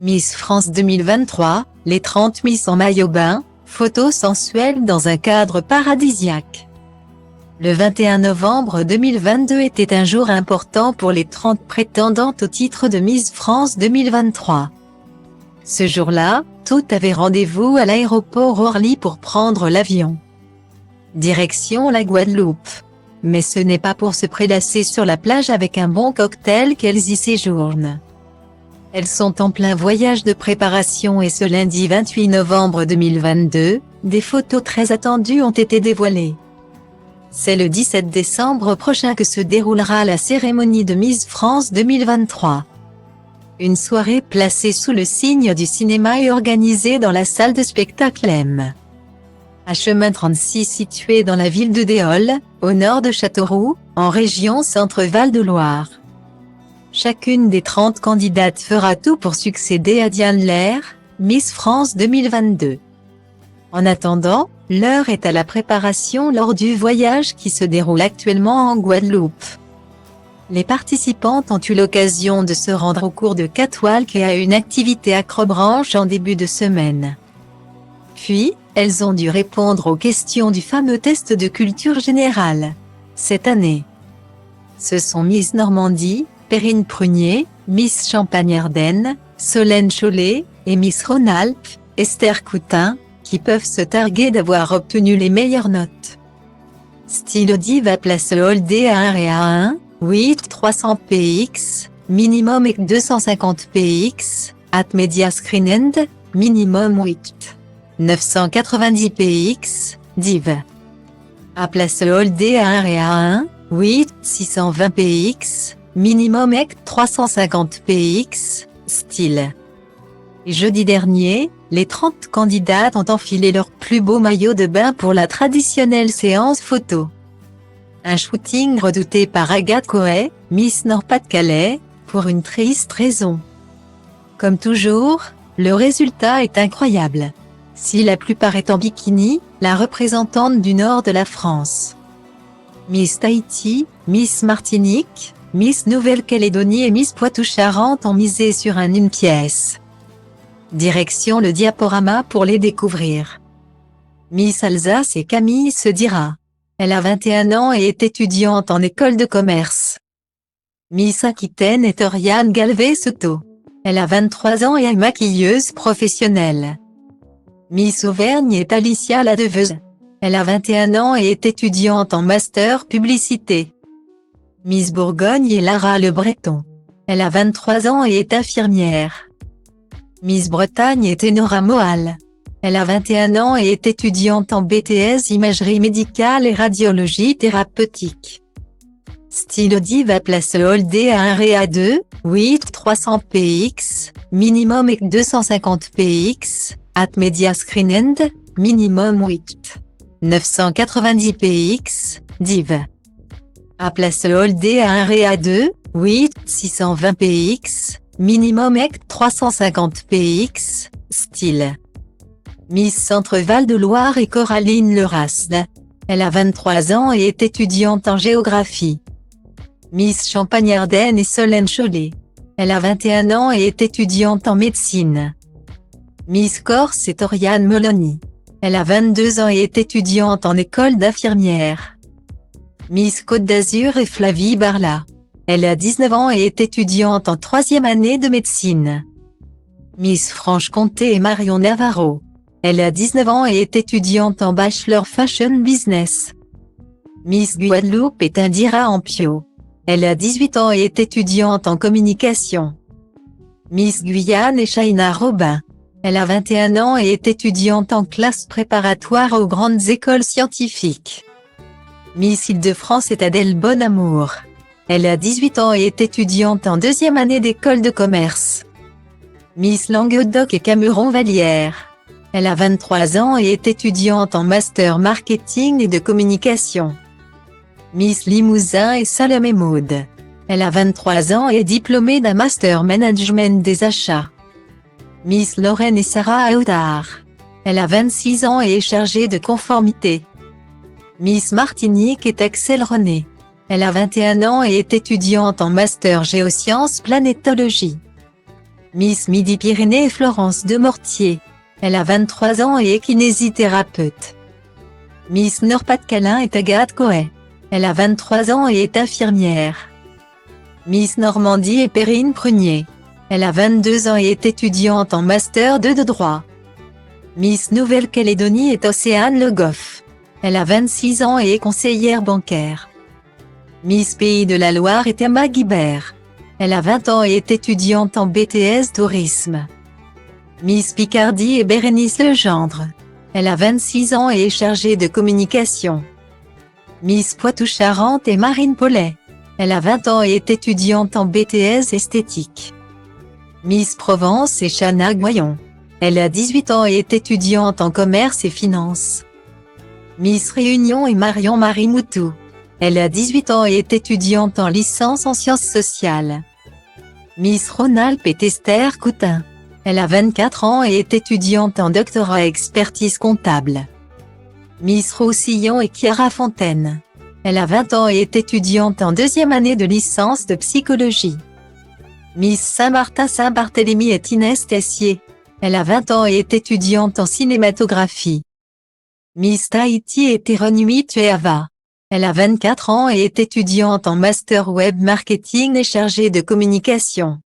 Miss France 2023, les 30 Miss en maillot bain, photos sensuelles dans un cadre paradisiaque. Le 21 novembre 2022 était un jour important pour les 30 prétendantes au titre de Miss France 2023. Ce jour-là, toutes avaient rendez-vous à l'aéroport Orly pour prendre l'avion. Direction la Guadeloupe. Mais ce n'est pas pour se prélasser sur la plage avec un bon cocktail qu'elles y séjournent. Elles sont en plein voyage de préparation et ce lundi 28 novembre 2022, des photos très attendues ont été dévoilées. C'est le 17 décembre prochain que se déroulera la cérémonie de Miss France 2023. Une soirée placée sous le signe du cinéma et organisée dans la salle de spectacle M. À chemin 36 situé dans la ville de Déol, au nord de Châteauroux, en région Centre-Val de Loire. Chacune des 30 candidates fera tout pour succéder à Diane Lair, Miss France 2022. En attendant, l'heure est à la préparation lors du voyage qui se déroule actuellement en Guadeloupe. Les participantes ont eu l'occasion de se rendre au cours de catwalk et à une activité acrobranche en début de semaine. Puis, elles ont dû répondre aux questions du fameux test de culture générale. Cette année, ce sont Miss Normandie, Perrine Prunier, Miss Champagne-Ardenne, Solène Chollet, et Miss Rhône-Alpes, Esther Coutin, qui peuvent se targuer d'avoir obtenu les meilleures notes. Stylo Diva place le All D à 1 et à 1, 8 300 px, minimum et 250 px, at Media Screen End, minimum 8 990 px, div. A place le All D à 1 et à 1, 8 620 px, minimum et 350 px, style. Et jeudi dernier, les 30 candidates ont enfilé leur plus beau maillot de bain pour la traditionnelle séance photo. Un shooting redouté par Agathe Coët, Miss Nord-Pas-de-Calais, pour une triste raison. Comme toujours, le résultat est incroyable. Si la plupart est en bikini, la représentante du nord de la France, Miss Tahiti, Miss Martinique, Miss Nouvelle-Calédonie et Miss Poitou-Charentes ont misé sur une pièce. Direction le diaporama pour les découvrir. Miss Alsace et Camille Sedira. Elle a 21 ans et est étudiante en école de commerce. Miss Aquitaine est Oriane Galvez-Soto. Elle a 23 ans et est maquilleuse professionnelle. Miss Auvergne est Alicia Ladeveuse. Elle a 21 ans et est étudiante en master publicité. Miss Bourgogne est Lara Le Breton. Elle a 23 ans et est infirmière. Miss Bretagne est Enora Moal. Elle a 21 ans et est étudiante en BTS imagerie médicale et radiologie thérapeutique. Stylo Diva place le All D à 1 et à 2, 8 300 px, minimum et 250 px, at Media Screen End, minimum 8 990 px, div. A place le All D à 1 et à 2, 8 620 px, minimum et 350 px, style. Miss Centre-Val de Loire est Coraline Lerasne. Elle a 23 ans et est étudiante en géographie. Miss Champagne-Ardenne est Solène Chollet. Elle a 21 ans et est étudiante en médecine. Miss Corse est Oriane Meloni. Elle a 22 ans et est étudiante en école d'infirmière. Miss Côte d'Azur est Flavie Barla. Elle a 19 ans et est étudiante en 3e année de médecine. Miss Franche-Comté est Marion Navarro. Elle a 19 ans et est étudiante en Bachelor Fashion Business. Miss Guadeloupe est Indira Ampio. Elle a 18 ans et est étudiante en communication. Miss Guyane est Shaina Robin. Elle a 21 ans et est étudiante en classe préparatoire aux grandes écoles scientifiques. Miss Île-de-France est Adèle Bonamour. Elle a 18 ans et est étudiante en 2e année d'école de commerce. Miss Languedoc est Cameron Vallière. Elle a 23 ans et est étudiante en master marketing et de communication. Miss Limousin est Salomé Maud. Elle a 23 ans et est diplômée d'un master management des achats. Miss Lorraine est Sarah Aoutar. Elle a 26 ans et est chargée de conformité. Miss Martinique est Axel René. Elle a 21 ans et est étudiante en master géosciences planétologie. Miss Midi-Pyrénées Florence de Mortier. Elle a 23 ans et est kinésithérapeute. Miss Nord-Pas-de-Calais est Agathe Coët. Elle a 23 ans et est infirmière. Miss Normandie est Perrine Prunier. Elle a 22 ans et est étudiante en Master 2 de droit. Miss Nouvelle-Calédonie est Océane Le Goff. Elle a 26 ans et est conseillère bancaire. Miss Pays de la Loire est Emma Guibert. Elle a 20 ans et est étudiante en BTS Tourisme. Miss Picardie est Bérénice Legendre. Elle a 26 ans et est chargée de communication. Miss Poitou-Charentes est Marine Paulet. Elle a 20 ans et est étudiante en BTS Esthétique. Miss Provence est Chana Goyon. Elle a 18 ans et est étudiante en commerce et finance. Miss Réunion est Marion-Marie Moutou. Elle a 18 ans et est étudiante en licence en sciences sociales. Miss Rhône-Alpes est Esther Coutin. Elle a 24 ans et est étudiante en doctorat expertise comptable. Miss Roussillon est Chiara Fontaine. Elle a 20 ans et est étudiante en deuxième année de licence de psychologie. Miss Saint-Martin-Saint-Barthélemy est Inès Tessier. Elle a 20 ans et est étudiante en cinématographie. Miss Tahiti est Hironuit Tueava. Elle a 24 ans et est étudiante en master web marketing et chargée de communication.